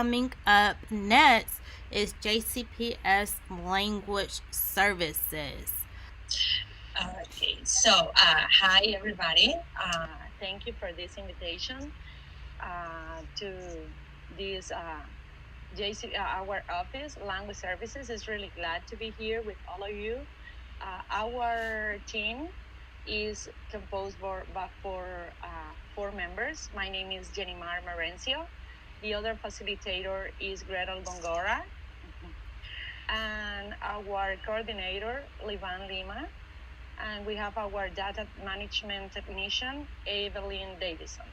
coming up next is JCPS Language Services. Okay, so hi everybody. Thank you for this invitation to this our office, Language Services. Is really glad to be here with all of you. Our team is composed for 4 members. My name is Jenimar Marencio. The other facilitator is Gretel Gongora. And our coordinator, Livan Lima. And we have our data management technician, Evelyn Davison.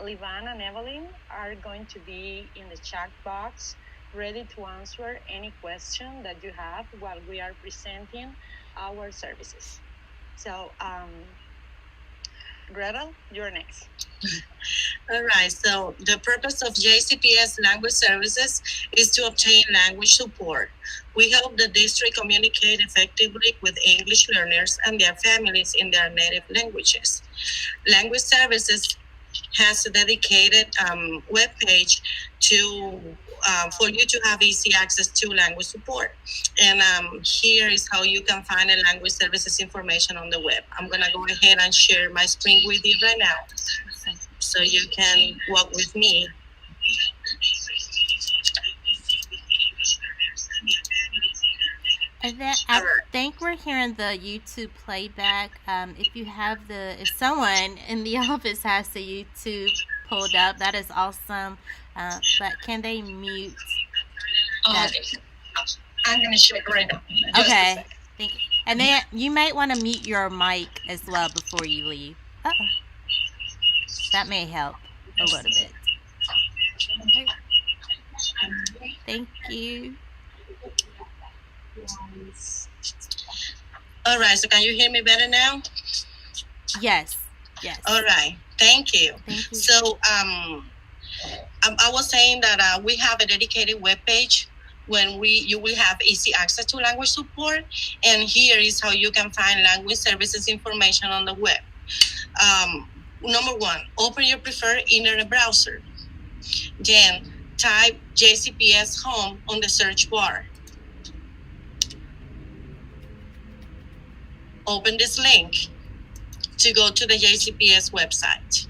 Livan and Evelyn are going to be in the chat box, ready to answer any question that you have while we are presenting our services. So, Gretel, you're next. All right, so the purpose of JCPS Language Services is to obtain language support. We help the district communicate effectively with English learners and their families in their native languages. Language Services has a dedicated webpage to for you to have easy access to language support. And here is how you can find the language services information on the web. I'm gonna go ahead and share my screen with you right now, so you can walk with me. And then I think we're hearing the YouTube playback. If someone in the office has the YouTube pulled up, that is awesome. But can they mute that? Okay. I'm gonna show it right now. Okay. Thank you. And then you might want to mute your mic as well before you leave. That may help a little bit. Okay. Thank you. All right, so can you hear me better now? Yes. Yes. All right, thank you. Thank you. So I was saying that we have a dedicated webpage when you will have easy access to language support, and here is how you can find language services information on the web. Number one, open your preferred internet browser. Then type JCPS Home on the search bar. Open this link to go to the JCPS website.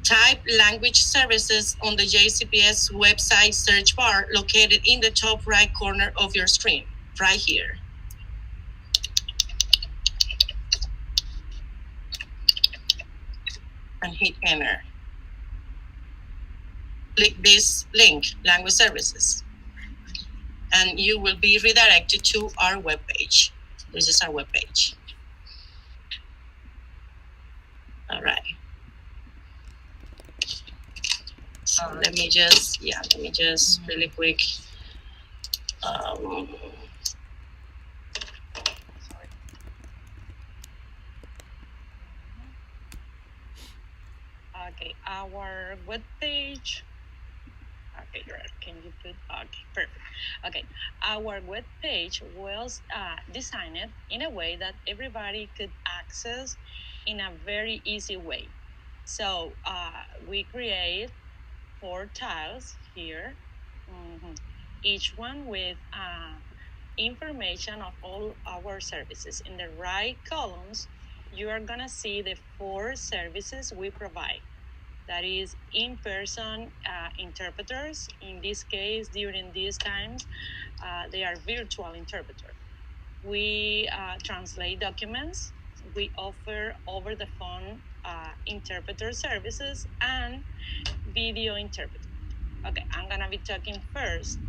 Type language services on the JCPS website search bar located in the top right corner of your screen, right here. And hit enter. Click this link, language services, and you will be redirected to our webpage. This is our webpage. All right. So let me just really quick. Okay, our webpage. Okay, right. Can you put? Okay, perfect. Okay, our webpage was designed in a way that everybody could access in a very easy way. So we create 4 tiles here, each one with information of all our services. In the right columns, you are gonna see the 4 services we provide. That is in-person interpreters. In this case, during these times, they are virtual interpreters. We translate documents. We offer over-the-phone interpreter services and video interpreter. Okay, I'm gonna be talking first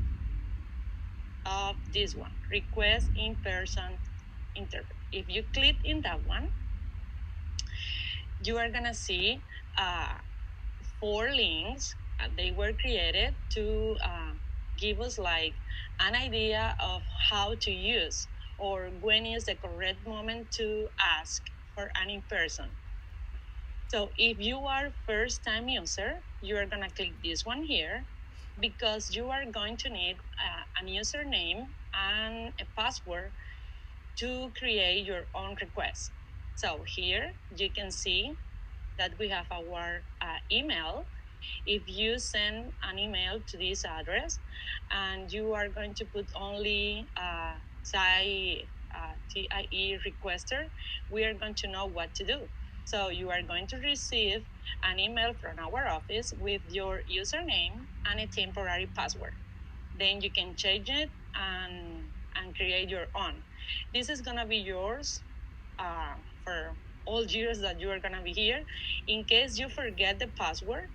of this one, request in-person interpreter. If you click in that one, you are gonna see 4 links. They were created to give us like an idea of how to use or when is the correct moment to ask for an in-person. So if you are first-time user, you are gonna click this one here because you are going to need a username and a password to create your own request. So here you can see that we have our email. If you send an email to this address and you are going to put only TIE requester, we are going to know what to do. So you are going to receive an email from our office with your username and a temporary password. Then you can change it and create your own. This is gonna be yours for all years that you are gonna be here. In case you forget the password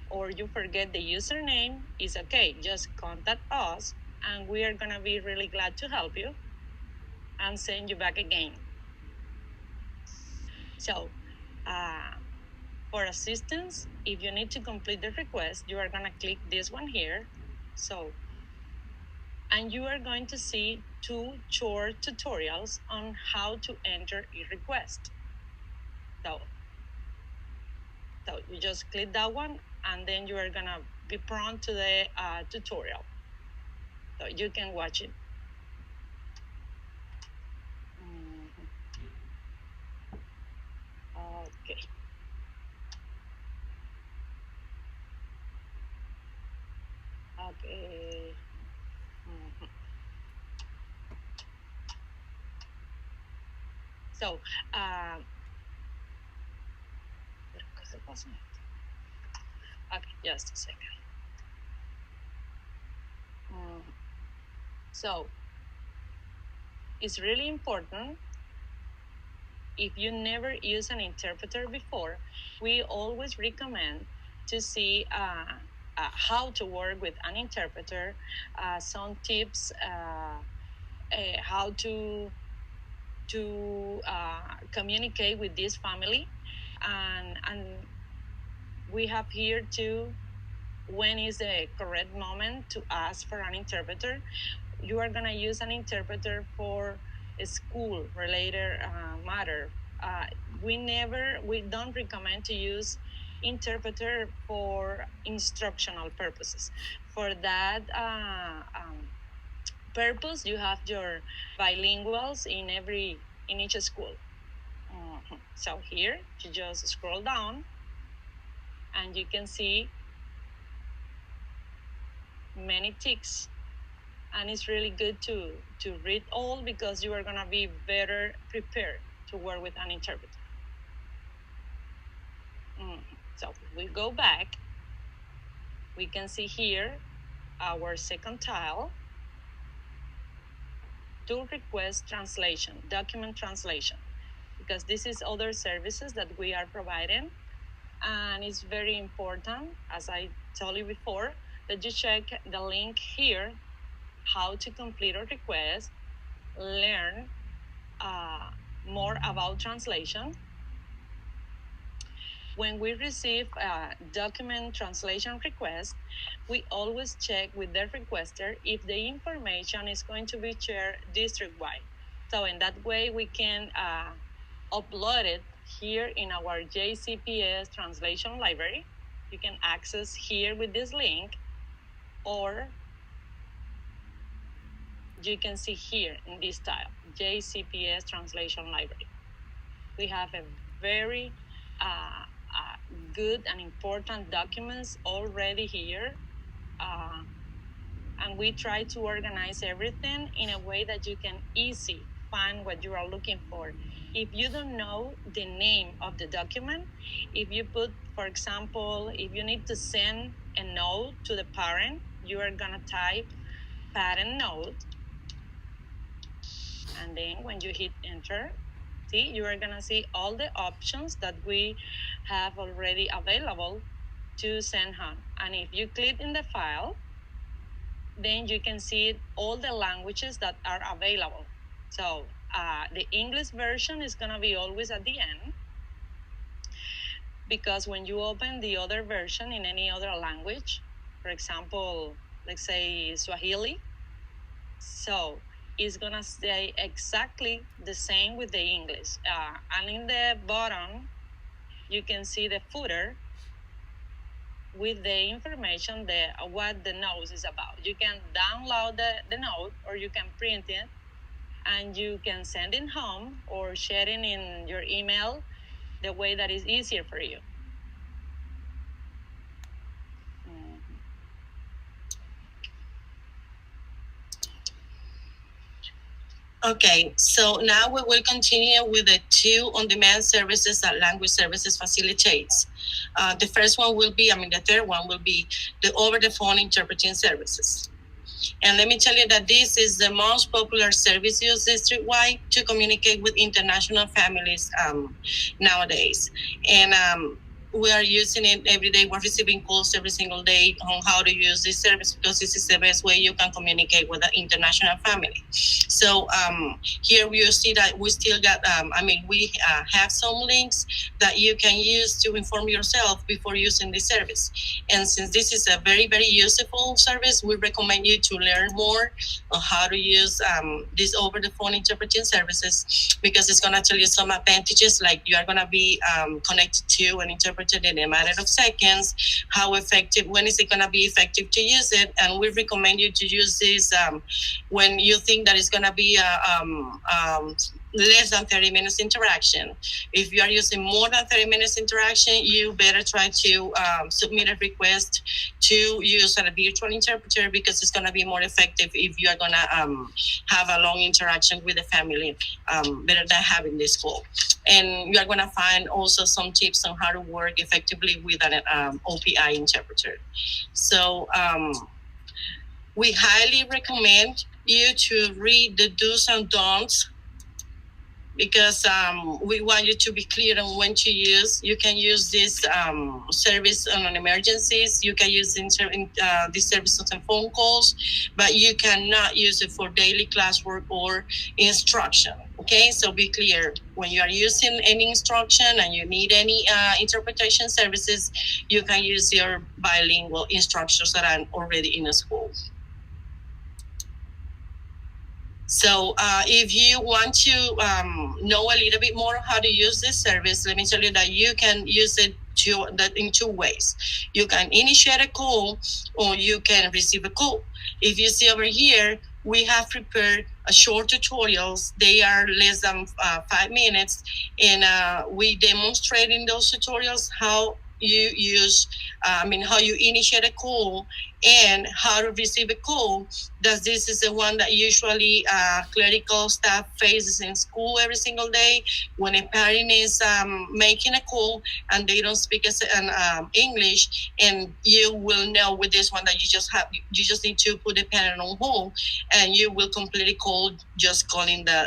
or you forget the username, it's okay. Just contact us and we are gonna be really glad to help you and send you back again. So for assistance, if you need to complete the request, you are gonna click this one here. So, and you are going to see 2 short tutorials on how to enter a request. So you just click that one and then you are gonna be prompt to the tutorial. So you can watch it. Okay. Okay. So, okay, just a second. So, it's really important. If you never use an interpreter before, we always recommend to see how to work with an interpreter, some tips, how to communicate with this family, and we have here too when is the correct moment to ask for an interpreter. You are going to use an interpreter for a school related matter. We don't recommend to use interpreter for instructional purposes. For that purpose, you have your bilinguals in each school. So here you just scroll down and you can see many ticks, and it's really good to read all because you are going to be better prepared to work with an interpreter. So if we go back, we can see here our second tile to request translation, document translation, because this is other services that we are providing, and it's very important, as I told you before, that you check the link here, how to complete a request, learn more about translation. When we receive a document translation request, we always check with the requester if the information is going to be shared district-wide. So in that way, we can upload it here in our JCPS translation library. You can access here with this link, or you can see here in this tile, JCPS translation library. We have a very good and important documents already here. And we try to organize everything in a way that you can easily find what you are looking for. If you don't know the name of the document, if you put, for example, if you need to send a note to the parent, you are gonna type parent note. And then when you hit enter, see, you are gonna see all the options that we have already available to send home. And if you click in the file, then you can see all the languages that are available. So the English version is gonna be always at the end, because when you open the other version in any other language, for example, let's say Swahili, so it's gonna stay exactly the same with the English. And in the bottom, you can see the footer with the information what the note is about. You can download the note, or you can print it, and you can send it home or share it in your email the way that is easier for you. Okay, so now we will continue with the two on-demand services that Language Services facilitates. The first one will be, the third one will be the over-the-phone interpreting services. And let me tell you that this is the most popular service used district-wide to communicate with international families nowadays. And we are using it every day. We're receiving calls every single day on how to use this service because this is the best way you can communicate with an international family. So here you see that we still got, we have some links that you can use to inform yourself before using this service. And since this is a very, very useful service, we recommend you to learn more on how to use these over-the-phone interpreting services because it's going to tell you some advantages, like you are going to be connected to an interpreter in a matter of seconds, how effective, when is it going to be effective to use it, and we recommend you to use this when you think that it's going to be less than 30 minutes interaction. If you are using more than 30 minutes interaction, you better try to submit a request to use a virtual interpreter because it's going to be more effective if you are going to have a long interaction with the family, better than having this call. And you are going to find also some tips on how to work effectively with an OPI interpreter. So we highly recommend you to read the do's and don'ts because we want you to be clear on when to use. You can use this service on emergencies. You can use this service on phone calls, but you cannot use it for daily classwork or instruction. Okay, so be clear. When you are using any instruction and you need any interpretation services, you can use your bilingual instructors that are already in a school. So if you want to know a little bit more how to use this service, let me tell you that you can use it in two ways. You can initiate a call or you can receive a call. If you see over here, we have prepared a short tutorials. They are less than 5 minutes, and we demonstrate in those tutorials how you use, how you initiate a call and how to receive a call. That this is the one that usually clerical staff faces in school every single day when a parent is making a call and they don't speak English, and you will know with this one that you just need to put the parent on hold, and you will complete a call just calling the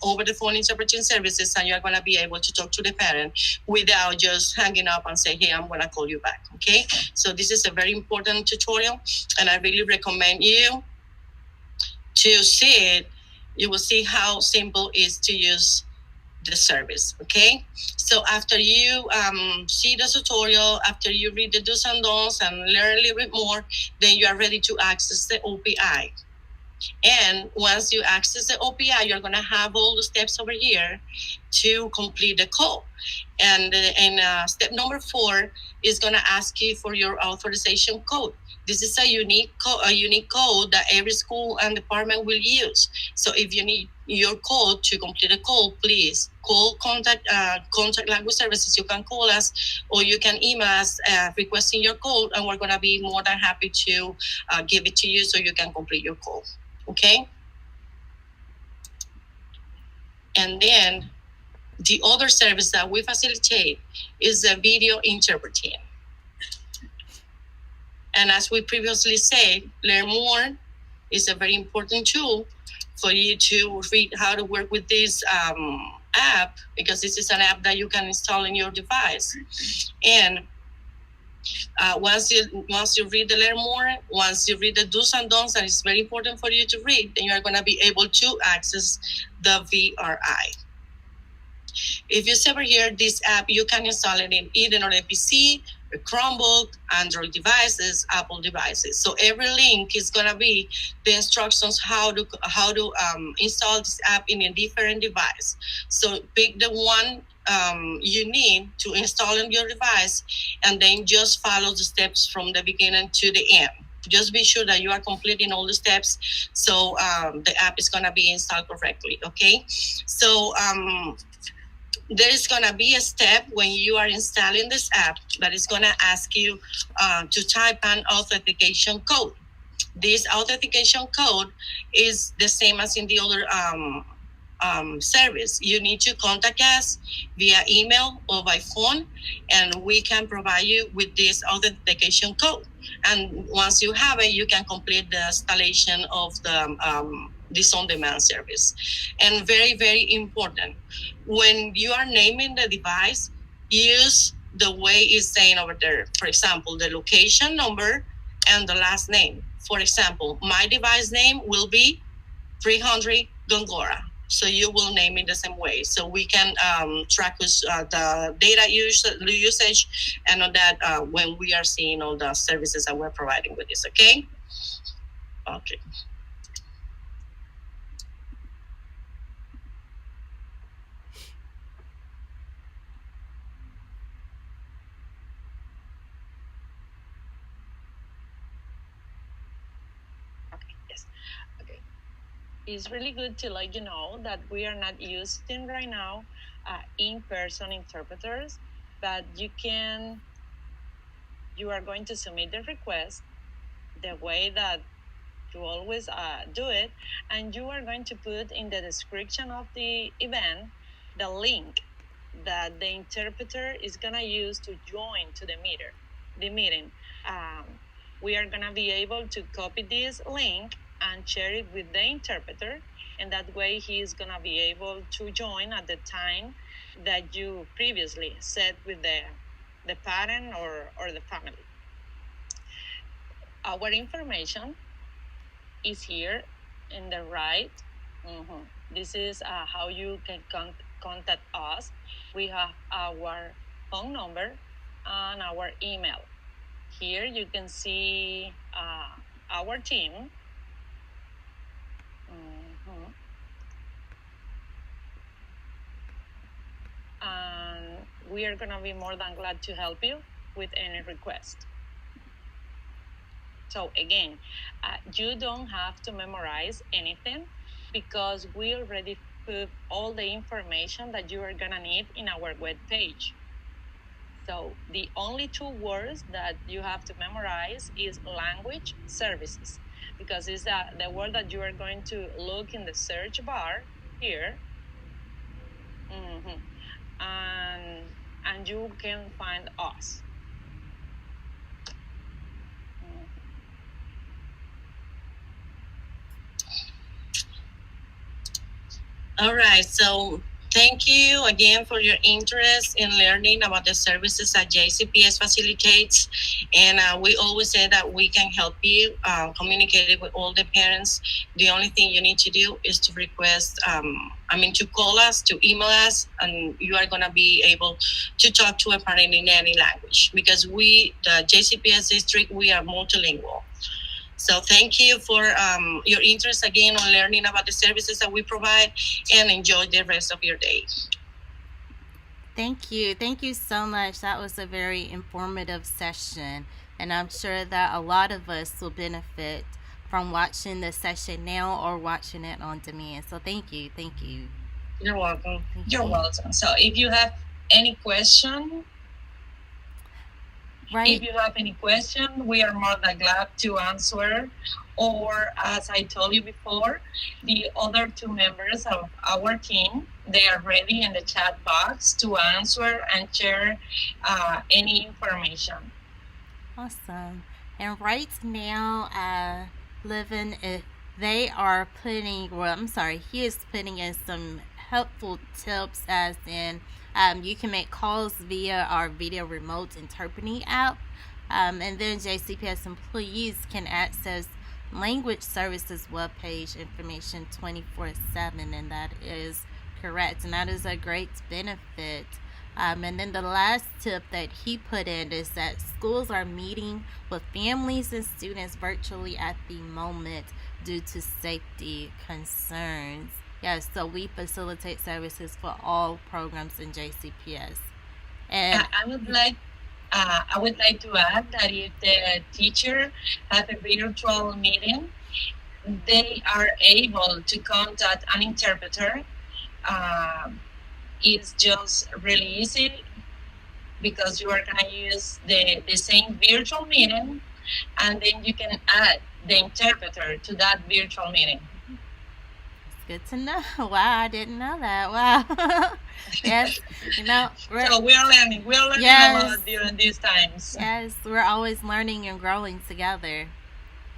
over the phone interpreting services, and you're going to be able to talk to the parent without just hanging up and say, hey, I'm going to call you back. Okay, so this is a very important tutorial, and I really recommend you to see it. You will see how simple it is to use the service. Okay, so after you see the tutorial, after you read the do's and don'ts and learn a little bit more, then you are ready to access the OPI. And once you access the OPI, you're going to have all the steps over here to complete the call. And step number 4 is going to ask you for your authorization code. This is a unique code that every school and department will use. So if you need your code to complete a call, please contact Language Services. You can call us or you can email us requesting your code, and we're going to be more than happy to give it to you so you can complete your call. Okay? And then the other service that we facilitate is the video interpreting. And as we previously said, Learn More is a very important tool for you to read how to work with this app, because this is an app that you can install in your device. And once you read the Learn More, once you read the do's and don'ts, that is very important for you to read, then you are going to be able to access the VRI. If you see over here, this app, you can install it in either on a PC, a Chromebook, Android devices, Apple devices. So every link is going to be the instructions how to install this app in a different device. So pick the one you need to install on your device, and then just follow the steps from the beginning to the end. Just be sure that you are completing all the steps so the app is going to be installed correctly. Okay, so there is going to be a step when you are installing this app that is going to ask you to type an authentication code. This authentication code is the same as in the other service. You need to contact us via email or by phone, and we can provide you with this authentication code. And once you have it, you can complete the installation of the this on-demand service. And very, very important, when you are naming the device, use the way it's saying over there. For example, the location number and the last name. For example, my device name will be 300 Gongora. So you will name it the same way. So we can track the data usage and all that when we are seeing all the services that we're providing with this, okay? Okay. Okay, yes. Okay. It's really good to let you know that we are not using right now in-person interpreters, but you are going to submit the request the way that you always do it, and you are going to put in the description of the event the link that the interpreter is going to use to join to the meeting. We are going to be able to copy this link and share it with the interpreter, and that way he is going to be able to join at the time that you previously set with the parent or the family. Our information is here in the right. This is how you can contact us. We have our phone number and our email. Here you can see our team. And we are going to be more than glad to help you with any request. So again, you don't have to memorize anything because we already put all the information that you are going to need in our web page. So the only two words that you have to memorize is language services, because it's the word that you are going to look in the search bar here. And you can find us. All right, so thank you again for your interest in learning about the services that JCPS facilitates. And we always say that we can help you communicate with all the parents. The only thing you need to do is to request, to call us, to email us, and you are going to be able to talk to a parent in any language, because we, the JCPS district, we are multilingual. So thank you for your interest again on learning about the services that we provide, and enjoy the rest of your day. Thank you. Thank you so much. That was a very informative session, and I'm sure that a lot of us will benefit from watching the session now or watching it on demand. So thank you. Thank you. You're welcome. You're welcome. So if you have any question, if you have any question, we are more than glad to answer. Or as I told you before, the other two members of our team, they are ready in the chat box to answer and share any information. Awesome. And right now, they are putting, he is putting in some helpful tips, as in you can make calls via our video remote interpreting app. And then JCPS employees can access language services webpage information 24/7, and that is correct, and that is a great benefit. And then the last tip that he put in is that schools are meeting with families and students virtually at the moment due to safety concerns. Yes, so we facilitate services for all programs in JCPS. And I would like to add that if the teacher has a virtual meeting, they are able to contact an interpreter. It's just really easy, because you are going to use the same virtual meeting and then you can add the interpreter to that virtual meeting. It's good to know. Wow, I didn't know that. Wow. Yes, So we're learning a Yes. lot during these times. yes, we're always learning and growing together.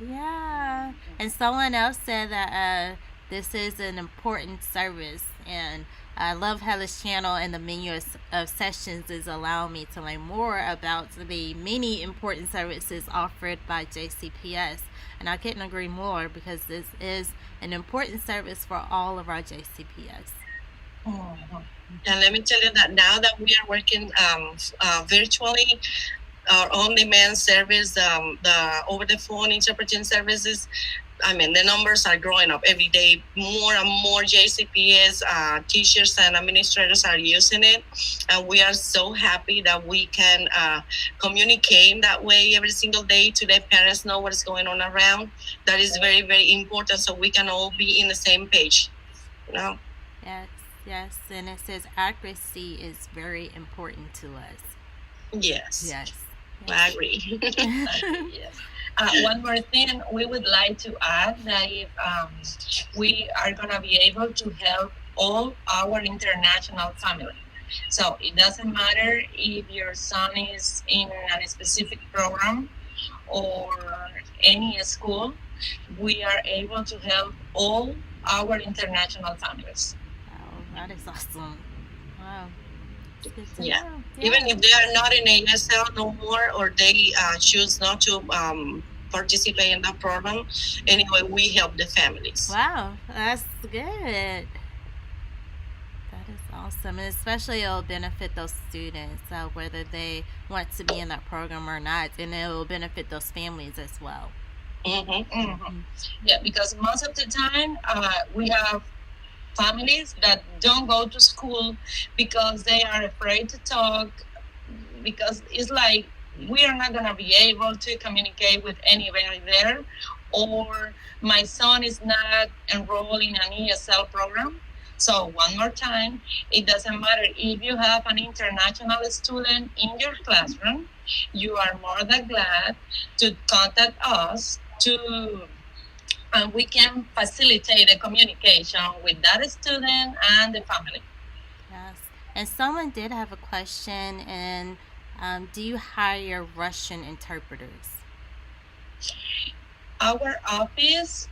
Yeah. And someone else said that this is an important service, and I love how this channel and the menu of sessions is allowing me to learn more about the many important services offered by JCPS. And I couldn't agree more, because this is an important service for all of our JCPS. And let me tell you that now that we are working virtually, our on-demand service, the over-the-phone interpreting services, I mean, the numbers are growing up every day. More and more JCPS teachers and administrators are using it, and we are so happy that we can communicate that way every single day to let parents know what is going on around. That is very, very important, so we can all be in the same page. Yes, yes, and it says accuracy is very important to us. Yes. Yes. I agree. Yes. One more thing, we would like to add that if we are going to be able to help all our international family. So it doesn't matter if your son is in a specific program or any school, we are able to help all our international families. Wow, that is awesome. Wow. Yeah. Even if they are not in ASL no more, or they choose not to participate in that program, anyway, we help the families. Wow, that's good. That is awesome. And especially it'll benefit those students, whether they want to be in that program or not, and it will benefit those families as well. Yeah, because most of the time we have families that don't go to school because they are afraid to talk, because it's like we are not going to be able to communicate with anybody there, or my son is not enrolled in an ESL program. So one more time, it doesn't matter if you have an international student in your classroom, you are more than glad to contact us and we can facilitate the communication with that student and the family. Yes. And someone did have a question, and do you hire Russian interpreters? Our office,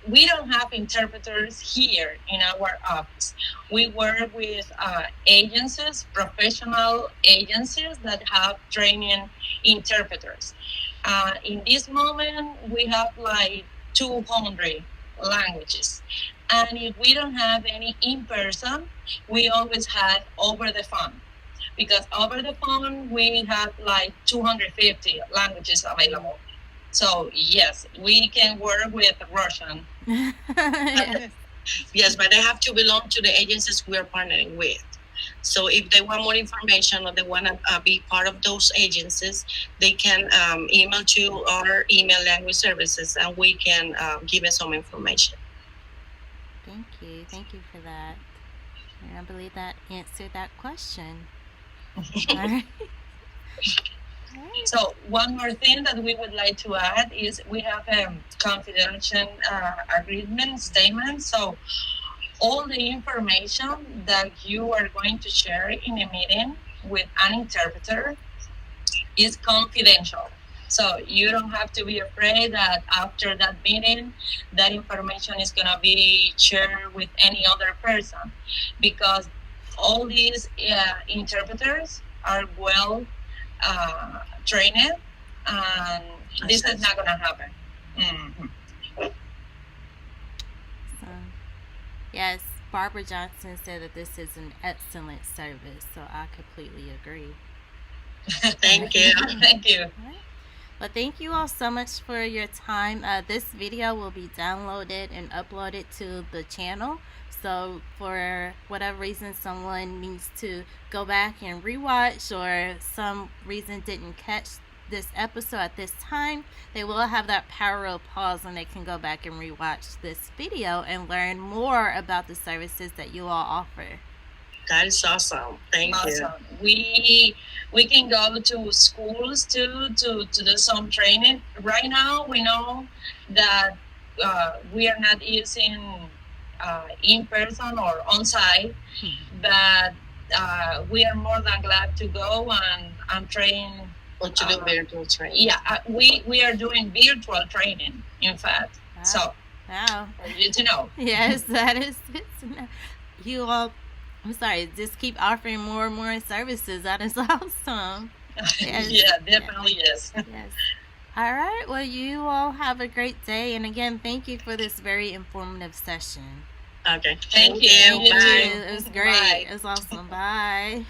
we don't have interpreters here in our office. We work with agencies, professional agencies that have training interpreters. In this moment, we have like 200 languages. And if we don't have any in person, we always have over the phone. Because over the phone, we have like 250 languages available. So, yes, we can work with Russian. Yes. Yes, but they have to belong to the agencies we are partnering with. So if they want more information, or they want to be part of those agencies, they can email to our email language services, and we can give them some information. Thank you. Thank you for that. And I believe that answered that question. All right. So one more thing that we would like to add is we have a confidential agreement statement. So all the information that you are going to share in a meeting with an interpreter is confidential. So you don't have to be afraid that after that meeting, that information is going to be shared with any other person, because all these interpreters are well trained, and this is not going to happen. So, yes, Barbara Johnson said that this is an excellent service, so I completely agree. Thank you. Thank you. Well, thank you all so much for your time. This video will be downloaded and uploaded to the channel. So for whatever reason someone needs to go back and rewatch, or some reason didn't catch this episode at this time, they will have that power of pause, and they can go back and rewatch this video and learn more about the services that you all offer. That is awesome. Thank you. Awesome. We can go to schools too to do some training. Right now, we know that we are not using in person or on site, but we are more than glad to go and train. Or to do virtual training. Yeah, we are doing virtual training, in fact. Wow. So, Wow. for you to know. Yes, that is good to know. You all, I'm sorry, just keep offering more and more services. That is awesome. Yes. Yeah, definitely yes. Yes. All right. Well, you all have a great day. And again, thank you for this very informative session. Okay. Thank you. Thank you. Bye. It was great. Bye. It was awesome. Bye.